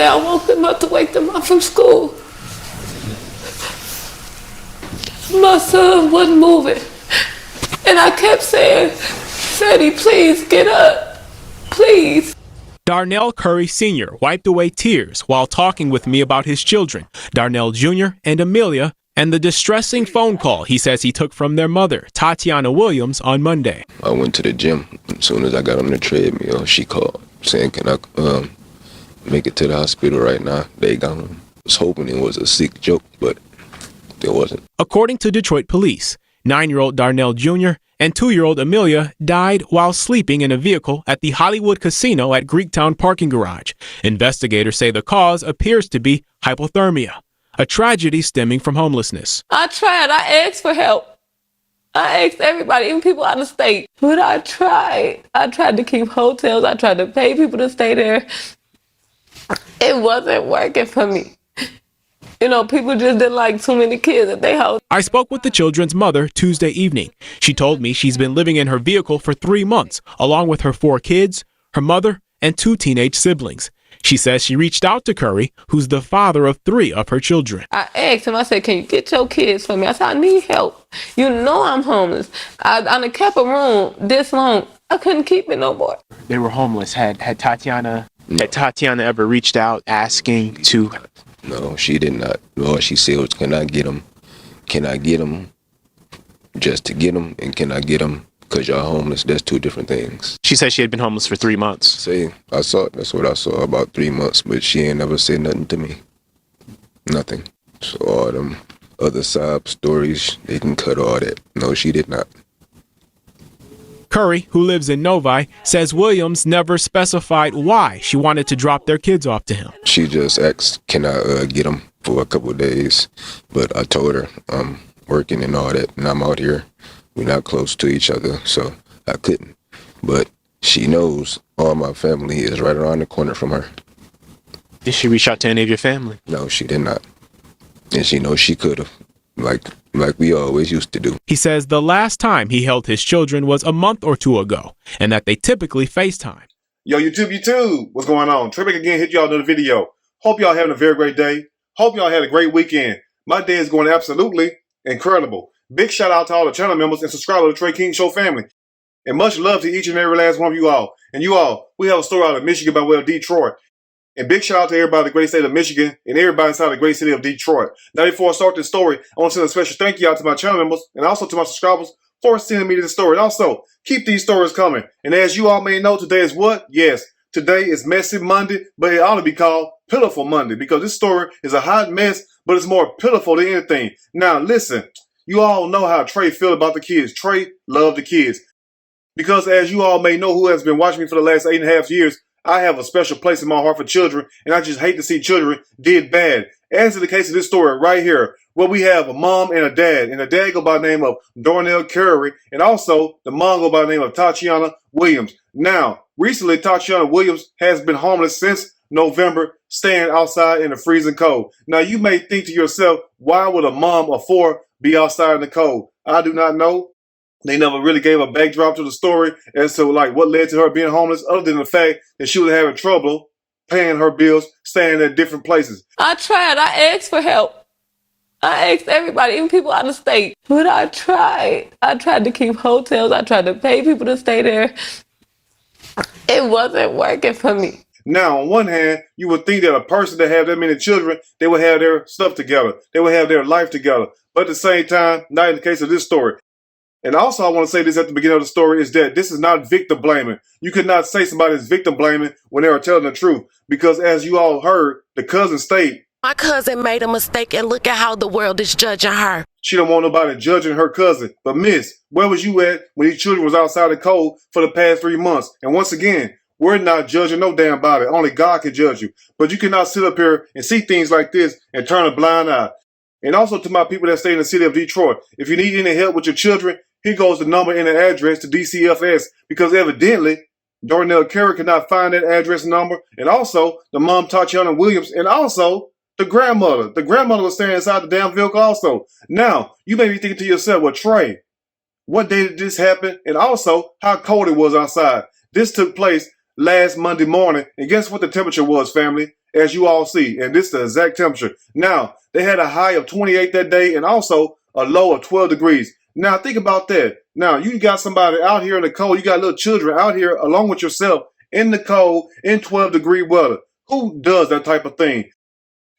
day I woke them up to wake them up from school. My son wasn't moving. And I kept saying, Freddie, please get up. Please. Darnell Curry Sr. wiped away tears while talking with me about his children, Darnell Jr. and Amelia, and the distressing phone call he says he took from their mother, Tatiana Williams, on Monday. I went to the gym. As soon as I got on the treadmill, she called saying, can I make it to the hospital right now? They gone. I was hoping it was a sick joke, but it wasn't. According to Detroit police, 9-year-old Darnell Jr. and 2-year-old Amelia died while sleeping in a vehicle at the Hollywood Casino at Greektown parking garage. Investigators say the cause appears to be hypothermia, a tragedy stemming from homelessness. I tried. I asked for help. I asked everybody, even people out of state. But I tried. I tried to keep hotels. I tried to pay people to stay there. It wasn't working for me. You know, people just didn't like too many kids at their house. I spoke with the children's mother Tuesday evening. She told me she's been living in her vehicle for 3 months, along with her 4 kids, her mother, and 2 teenage siblings. She says she reached out to Curry, who's the father of 3 of her children. I asked him, I said, can you get your kids for me? I said, I need help. You know I'm homeless. I done kept a room this long. I couldn't keep it no more. They were homeless. Had Tatiana ever reached out asking to... No, she did not. All she said was, can I get them? Can I get them just to get them? And can I get them because y'all homeless? That's 2 different things. She said she had been homeless for 3 months. See, I saw it. That's what I saw, about 3 months. But she ain't never said nothing to me. Nothing. So all them other sob stories, they can cut all that. No, she did not. Curry, who lives in Novi, says Williams never specified why she wanted to drop their kids off to him. She just asked, can I get them for a couple of days? But I told her I'm working and all that, and I'm out here. We're not close to each other, so I couldn't. But she knows all my family is right around the corner from her. Did she reach out to any of your family? No, she did not. And she knows she could have, like we always used to do. He says the last time he held his children was a month or 2 ago, and that they typically FaceTime. Yo, YouTube, what's going on? Trey again, hit y'all another video. Hope y'all having a very great day. Hope y'all had a great weekend. My day is going absolutely incredible. Big shout out to all the channel members and subscribers of the Trey King Show family. And much love to each and every last one of you all. And you all, we have a story out of Michigan by way of Detroit. And big shout out to everybody in the great state of Michigan and everybody inside the great city of Detroit. Now, before I start this story, I want to send a special thank you out to my channel members and also to my subscribers for sending me this story. And also, keep these stories coming. And as you all may know, today is what? Yes, today is Messy Monday, but it ought to be called Pitiful Monday because this story is a hot mess, but it's more pitiful than anything. Now, listen, you all know how Trey feels about the kids. Trey loves the kids. Because as you all may know who has been watching me for the last 8.5 years, I have a special place in my heart for children, and I just hate to see children did bad. As in the case of this story right here, where we have a mom and a dad, and the dad go by the name of Darnell Curry, and also the mom go by the name of Tatiana Williams. Now, recently, Tatiana Williams has been homeless since November, staying outside in the freezing cold. Now, you may think to yourself, why would a mom of 4 be outside in the cold? I do not know. They never really gave a backdrop to the story as to like what led to her being homeless, other than the fact that she was having trouble paying her bills, staying at different places. I tried. I asked for help. I asked everybody, even people out of state. But I tried. I tried to keep hotels. I tried to pay people to stay there. It wasn't working for me. Now, on one hand, you would think that a person that had that many children, they would have their stuff together. They would have their life together. But at the same time, not in the case of this story. And also, I want to say this at the beginning of the story is that this is not victim blaming. You could not say somebody's victim blaming when they are telling the truth. Because as you all heard, the cousin state, my cousin made a mistake and look at how the world is judging her. She don't want nobody judging her cousin. But miss, where was you at when these children was outside the cold for the past 3 months? And once again, we're not judging no damn body. Only God can judge you. But you cannot sit up here and see things like this and turn a blind eye. And also to my people that stay in the city of Detroit, if you need any help with your children, here goes the number and the address to DCFS, because evidently Darnell Curry could not find that address and number, and also the mom Tatiana Williams, and also the grandmother. The grandmother was staying inside the damn vehicle also. Now, you may be thinking to yourself, well, Trey, what day did this happen? And also how cold it was outside. This took place last Monday morning. And guess what the temperature was, family? As you all see, and this is the exact temperature. Now, they had a high of 28 that day and also a low of 12 degrees. Now, think about that. Now, you got somebody out here in the cold. You got little children out here along with yourself in the cold in 12-degree weather. Who does that type of thing?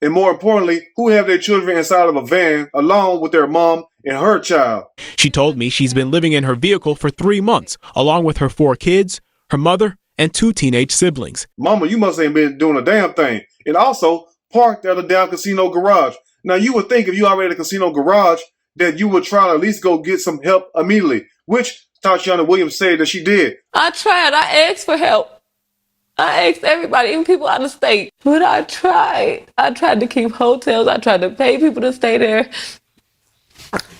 And more importantly, who have their children inside of a van along with their mom and her child? She told me she's been living in her vehicle for 3 months, along with her 4 kids, her mother, and 2 teenage siblings. Mama, you must ain't been doing a damn thing. And also parked at a damn casino garage. Now, you would think if you already at a casino garage that you would try to at least go get some help immediately, which Tatiana Williams said that she did. I tried. I asked for help. I asked everybody, even people out of state. But I tried. I tried to keep hotels. I tried to pay people to stay there.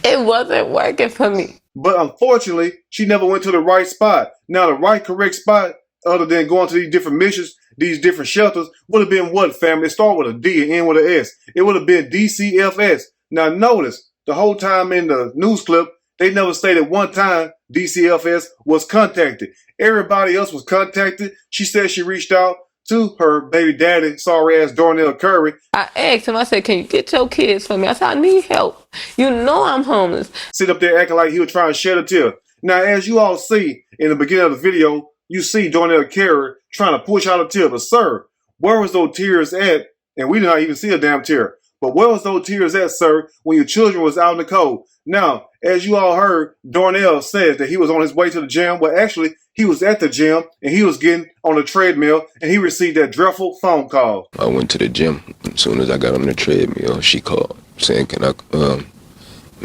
It wasn't working for me. But unfortunately, she never went to the right spot. Now, the right correct spot, other than going to these different missions, these different shelters, would have been what, family? It started with a D and end with an S. It would have been DCFS. Now, notice, the whole time in the news clip, they never stated one time DCFS was contacted. Everybody else was contacted. She said she reached out to her baby daddy, sorry ass Darnell Curry. I asked him, I said, can you get your kids for me? I said, I need help. You know I'm homeless. Sit up there acting like he was trying to shed a tear. Now, as you all see in the beginning of the video, you see Darnell Curry trying to push out a tear. But sir, where was those tears at? And we did not even see a damn tear. But where was those tears at, sir, when your children was out in the cold? Now, as you all heard, Darnell says that he was on his way to the gym. Well, actually, he was at the gym and he was getting on the treadmill and he received that dreadful phone call. I went to the gym. As soon as I got on the treadmill, she called saying, can I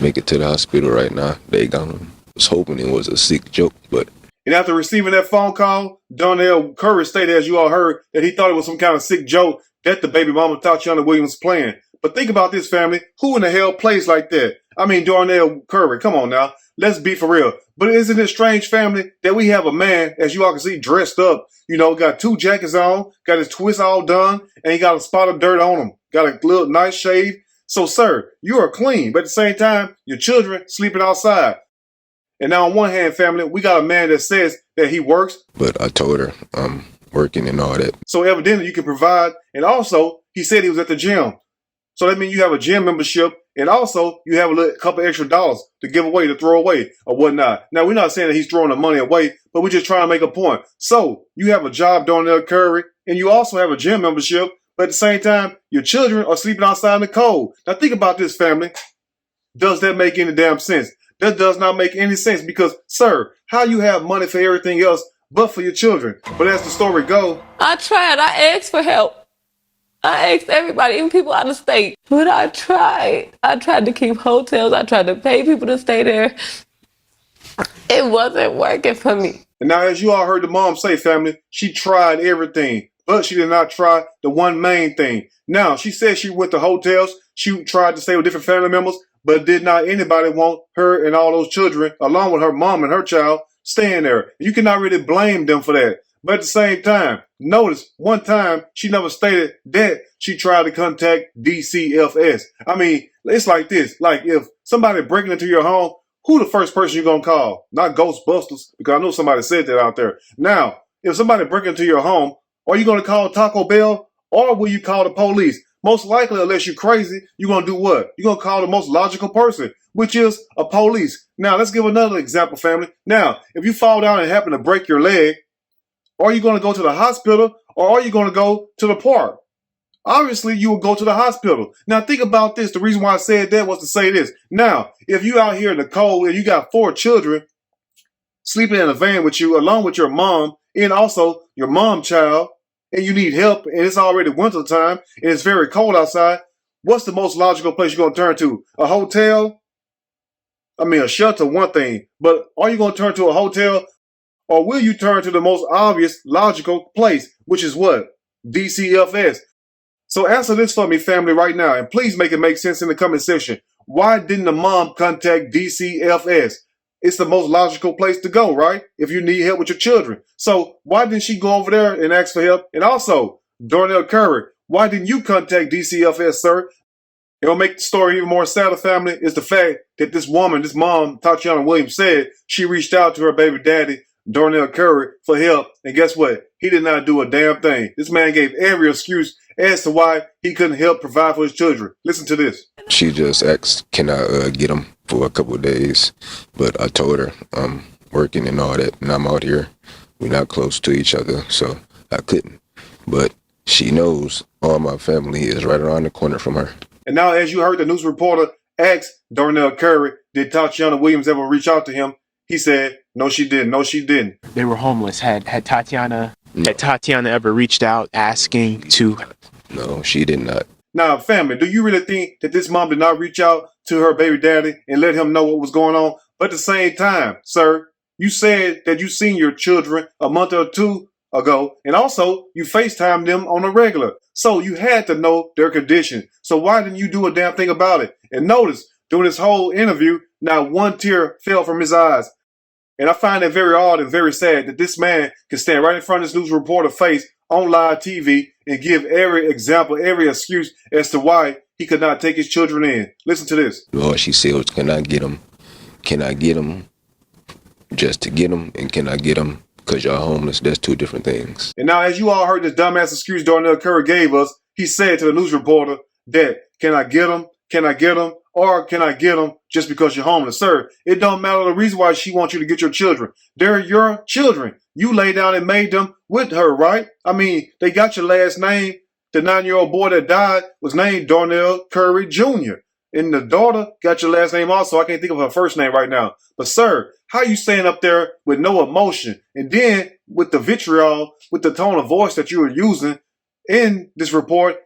make it to the hospital right now? They got him. I was hoping it was a sick joke, but... And after receiving that phone call, Darnell Curry stated, as you all heard, that he thought it was some kind of sick joke that the baby mama Tatiana Williams was playing. But think about this, family. Who in the hell plays like that? I mean, Darnell Curry, come on now. Let's be for real. But isn't it strange, family, that we have a man, as you all can see, dressed up, you know, got 2 jackets on, got his twist all done, and he got a spot of dirt on him. Got a little nice shave. So, sir, you are clean. But at the same time, your children sleeping outside. And now on one hand, family, we got a man that says that he works. But I told her I'm working and all that. So evidently you can provide. And also, he said he was at the gym. So that means you have a gym membership. And also, you have a couple extra dollars to give away, to throw away, or whatnot. Now, we're not saying that he's throwing the money away, but we're just trying to make a point. So, you have a job, Darnell Curry, and you also have a gym membership, but at the same time, your children are sleeping outside in the cold. Now, think about this, family. Does that make any damn sense? That does not make any sense because, sir, how you have money for everything else but for your children? But as the story goes, I tried. I asked for help. I asked everybody, even people out of state. But I tried. I tried to keep hotels. I tried to pay people to stay there. It wasn't working for me. And now, as you all heard the mom say, family, she tried everything, but she did not try the one main thing. Now, she said she went to hotels. She tried to stay with different family members, but did not anybody want her and all those children, along with her mom and her child, staying there. You cannot really blame them for that. But at the same time, notice one time she never stated that she tried to contact DCFS. I mean, it's like this. Like if somebody breaking into your home, who the first person you're going to call? Not Ghostbusters, because I know somebody said that out there. Now, if somebody breaking into your home, are you going to call Taco Bell or will you call the police? Most likely, unless you're crazy, you're going to do what? You're going to call the most logical person, which is a police. Now, let's give another example, family. Now, if you fall down and happen to break your leg, are you going to go to the hospital or are you going to go to the park? Obviously, you will go to the hospital. Now, think about this. The reason why I said that was to say this. Now, if you out here in the cold and you got 4 children sleeping in a van with you, along with your mom and also your mom child, and you need help, and it's already winter time, and it's very cold outside, what's the most logical place you're going to turn to? A hotel? I mean, a shelter, one thing. But are you going to turn to a hotel? Or will you turn to the most obvious, logical place, which is what? DCFS. So answer this for me, family, right now. And please make it make sense in the comment section. Why didn't the mom contact DCFS? It's the most logical place to go, right? If you need help with your children. So why didn't she go over there and ask for help? And also, Darnell Curry, why didn't you contact DCFS, sir? It'll make the story even more sadder, family, is the fact that this woman, this mom, Tatiana Williams, said she reached out to her baby daddy, Darnell Curry, for help. And guess what? he did not do a damn thing. This man gave every excuse as to why he couldn't help provide for his children. Listen to this. She just asked, can I get them for a couple of days? But I told her I'm working and all that, and I'm out here. We're not close to each other, so I couldn't. But she knows all my family is right around the corner from her. And now, as you heard the news reporter ask Darnell Curry, did Tatiana Williams ever reach out to him? He said, no, she didn't. No, she didn't. They were homeless. Had Tatiana ever reached out asking to? No, she did not. Now, family, do you really think that this mom did not reach out to her baby daddy and let him know what was going on? But at the same time, sir, you said that you seen your children a month or two ago, and also you FaceTimed them on a regular. So you had to know their condition. So why didn't you do a damn thing about it? And notice, during this whole interview, not one tear fell from his eyes. And I find it very odd and very sad that this man can stand right in front of this news reporter face on live TV and give every example, every excuse as to why he could not take his children in. Listen to this. Lord, she said, can I get them? Can I get them just to get them? And can I get them because y'all homeless? That's two different things. And now, as you all heard this dumbass excuse Darnell Curry gave us, he said to the news reporter that, can I get them? Can I get them? Or can I get them just because you're homeless? Sir, it don't matter the reason why she wants you to get your children. They're your children. You laid down and made them with her, right? I mean, they got your last name. The 9-year-old boy that died was named Darnell Curry Jr. And the daughter got your last name also. I can't think of her first name right now. But sir, how you staying up there with no emotion? And then with the vitriol, with the tone of voice that you were using in this report,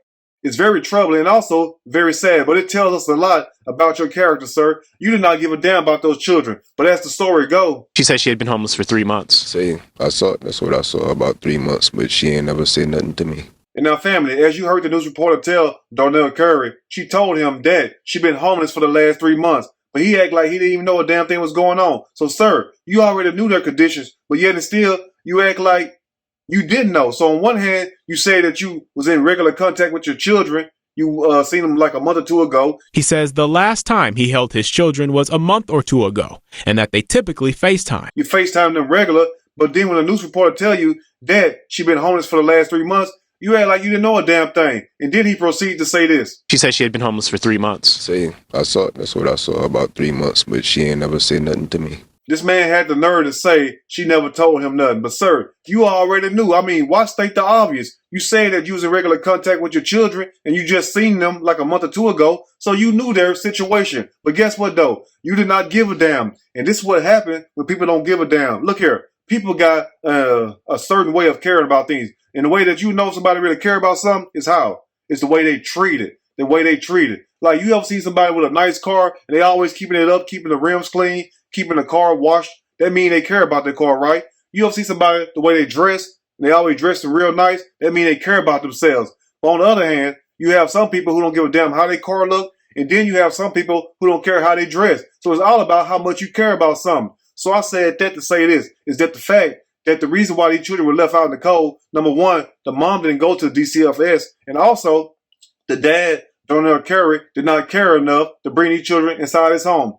it's very troubling and also very sad, but it tells us a lot about your character, sir. You did not give a damn about those children. But as the story goes, She said she had been homeless for 3 months. Say, that's what I saw, about 3 months, but she ain't never said nothing to me. and now family, as you heard the news reporter tell Darnell Curry, she told him that she'd been homeless for the last 3 months. But he acted like he didn't even know a damn thing was going on. So sir, you already knew their conditions, but yet and still, you act like you didn't know. So on one hand, you say that you was in regular contact with your children. You seen them like a month or two ago. He says the last time he held his children was a month or two ago, and that they typically FaceTime. You FaceTime them regular, but then when a news reporter tell you that she been homeless for the last 3 months, you act like you didn't know a damn thing. And then he proceeded to say this. She said she had been homeless for 3 months. Say, that's what I saw, about 3 months, but she ain't never said nothing to me. This man had the nerve to say she never told him nothing. But sir, you already knew. I mean, why state the obvious? You say that you was in regular contact with your children and you just seen them like a month or two ago, so you knew their situation. But guess what though? You did not give a damn. And this is what happened when people don't give a damn. Look here, people got a certain way of caring about things. And the way that you know somebody really care about something is how? It's the way they treat it. The way they treat it. Like you ever see somebody with a nice car and they always keeping it up, keeping the rims clean, keeping the car washed? That means they care about their car, right? You ever see somebody the way they dress, and they always dress real nice? That means they care about themselves. But on the other hand, you have some people who don't give a damn how their car look, and then you have some people who don't care how they dress. So it's all about how much you care about something. So I said that to say this, is that the fact that the reason why these children were left out in the cold, number one, the mom didn't go to the DCFS, and also the dad, Darnell Curry, did not care enough to bring these children inside his home.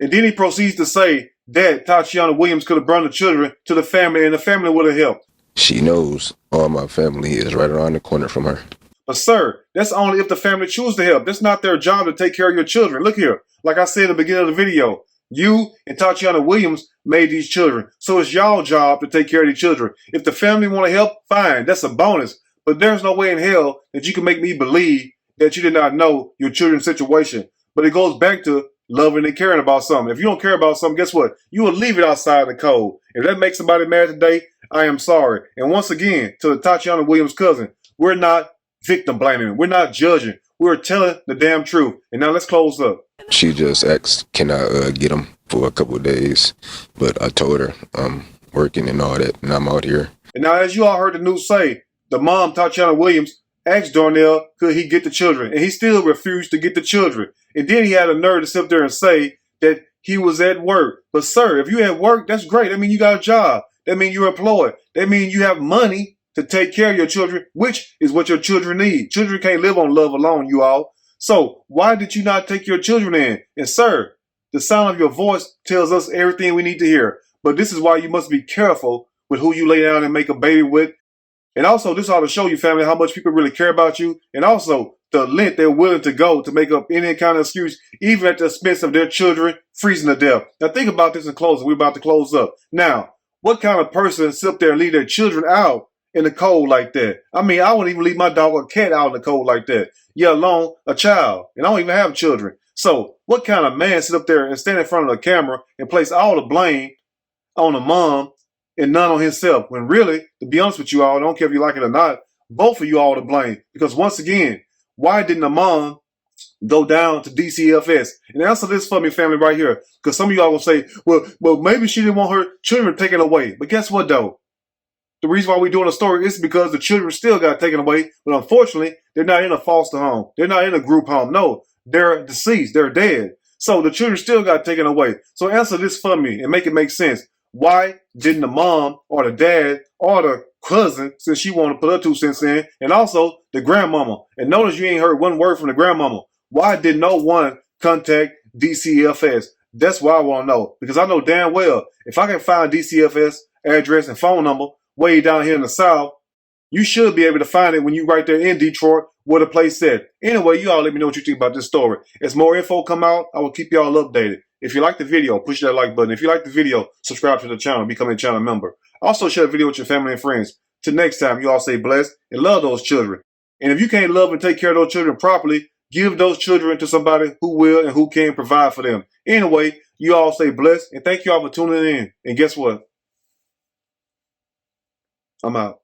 And then he proceeds to say that Tatiana Williams could have brought the children to the family and the family would have helped. She knows all my family is right around the corner from her. But sir, that's only if the family choose to help. That's not their job to take care of your children. Look here, like I said in the beginning of the video, you and Tatiana Williams made these children. So it's y'all job to take care of these children. If the family want to help, fine, that's a bonus. But there's no way in hell that you can make me believe that you did not know your children's situation. But it goes back to loving and caring about something. If you don't care about something, guess what? You will leave it outside in the cold. If that makes somebody mad today, I am sorry. And once again, to the Tatiana Williams cousin, we're not victim blaming. We're not judging. We're telling the damn truth. And now let's close up. She just asked, can I get them for a couple of days? But I told her I'm working and all that, and I'm out here. And now, as you all heard the news say, the mom, Tatiana Williams, asked Darnell, could he get the children? And he still refused to get the children. And then he had a nerve to sit there and say that he was at work. But sir, if you at work, that's great. That means you got a job. That means you're employed. That means you have money to take care of your children, which is what your children need. Children can't live on love alone, you all. So why did you not take your children in? And sir, the sound of your voice tells us everything we need to hear. But this is why you must be careful with who you lay down and make a baby with. And also, this ought to show you, family, how much people really care about you, and also the length they're willing to go to make up any kind of excuse, even at the expense of their children freezing to death. Now, think about this in closing. We're about to close up. Now, what kind of person sit up there and leave their children out in the cold like that? I mean, I wouldn't even leave my dog or cat out in the cold like that, yet alone a child. And I don't even have children. So, what kind of man sit up there and stand in front of the camera and place all the blame on the mom and none on himself, when really, to be honest with you all, I don't care if you like it or not, both of you all to blame. Because once again, why didn't the mom go down to DCFS? And answer this for me, family, right here. Because some of y'all will say, well, maybe she didn't want her children taken away. But guess what, though? The reason why we're doing a story is because the children still got taken away. But unfortunately, they're not in a foster home. They're not in a group home. No, they're deceased. They're dead. So the children still got taken away. So answer this for me and make it make sense. Why didn't the mom or the dad or the cousin, since she wanted to put her 2 cents in, and also the grandmama? And notice you ain't heard one word from the grandmama. Why did no one contact DCFS? That's what I want to know. Because I know damn well, if I can find DCFS address and phone number way down here in the South, you should be able to find it when you right there in Detroit where the place said. Anyway, you all let me know what you think about this story. As more info come out, I will keep y'all updated. If you like the video, push that like button. If you like the video, subscribe to the channel, become a channel member. Also share the video with your family and friends. Till next time, you all stay blessed and love those children. And if you can't love and take care of those children properly, give those children to somebody who will and who can provide for them. Anyway, you all stay blessed and thank you all for tuning in. And guess what? I'm out.